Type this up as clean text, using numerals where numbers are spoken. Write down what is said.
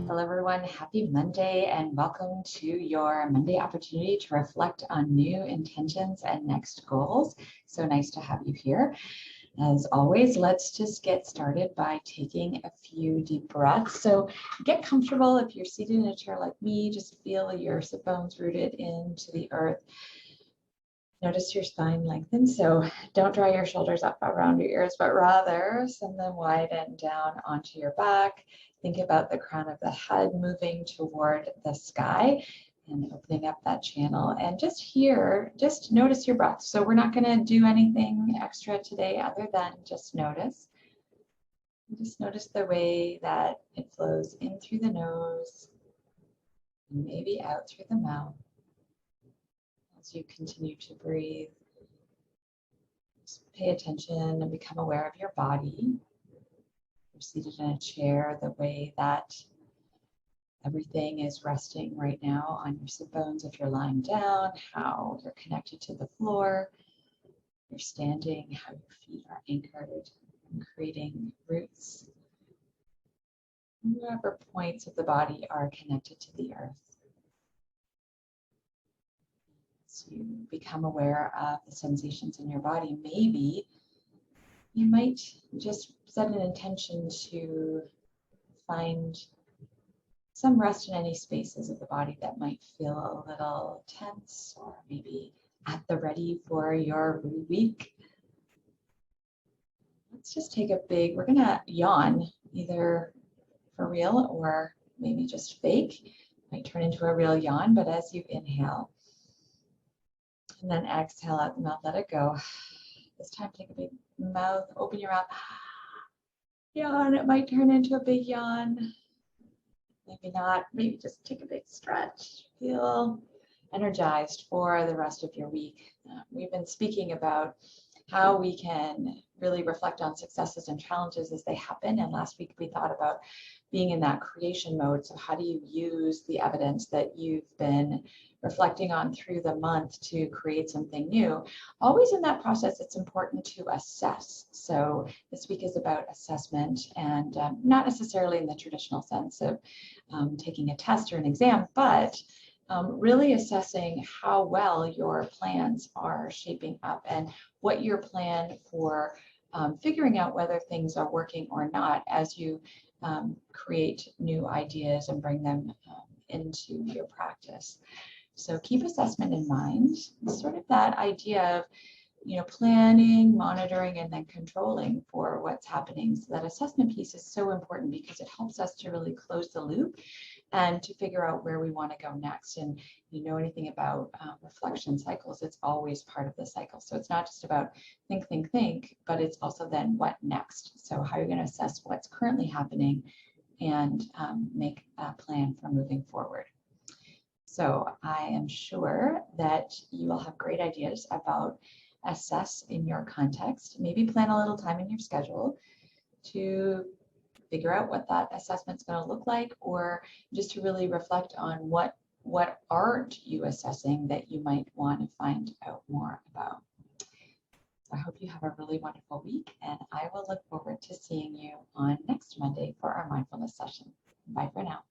Hello, everyone. Happy Monday and welcome to your Monday opportunity to reflect on new intentions and next goals. So nice to have you here. As always, let's just get started by taking a few deep breaths. So get comfortable. If you're seated in a chair like me, just feel your sit bones rooted into the earth. Notice your spine lengthen, so don't draw your shoulders up around your ears, but rather send them widen down onto your back. Think about the crown of the head moving toward the sky and opening up that channel. And just notice your breath. So we're not going to do anything extra today other than just notice. Just notice the way that it flows in through the nose and maybe out through the mouth. As you continue to breathe, just pay attention and become aware of your body. You're seated in a chair, the way that everything is resting right now on your sit bones. If you're lying down, how you're connected to the floor. You're standing, how your feet are anchored and creating roots. Whatever points of the body are connected to the earth. As you become aware of the sensations in your body, maybe you might just set an intention to find some rest in any spaces of the body that might feel a little tense or maybe at the ready for your week. Let's just take we're gonna yawn, either for real or maybe just fake. Might turn into a real yawn, but as you inhale, and then exhale out the mouth, let it go. This time, take a big mouth, open your mouth. Yawn, it might turn into a big yawn. Maybe not, maybe just take a big stretch. Feel energized for the rest of your week. We've been speaking about how we can really reflect on successes and challenges as they happen. And last week we thought about being in that creation mode. So how do you use the evidence that you've been reflecting on through the month to create something new? Always in that process, it's important to assess. So this week is about assessment, and not necessarily in the traditional sense of taking a test or an exam, but really assessing how well your plans are shaping up and what your plan for figuring out whether things are working or not as you create new ideas and bring them into your practice. So keep assessment in mind. It's sort of that idea of planning, monitoring, and then controlling for what's happening. So that assessment piece is so important because it helps us to really close the loop and to figure out where we want to go next. And you know anything about reflection cycles, it's always part of the cycle. So it's not just about think, but it's also then what next. So how you're going to assess what's currently happening and make a plan for moving forward. So I am sure that you will have great ideas about assess in your context. Maybe plan a little time in your schedule to figure out what that assessment's going to look like, or just to really reflect on what aren't you assessing that you might want to find out more about. I hope you have a really wonderful week, and I will look forward to seeing you on next Monday for our mindfulness session. Bye for now.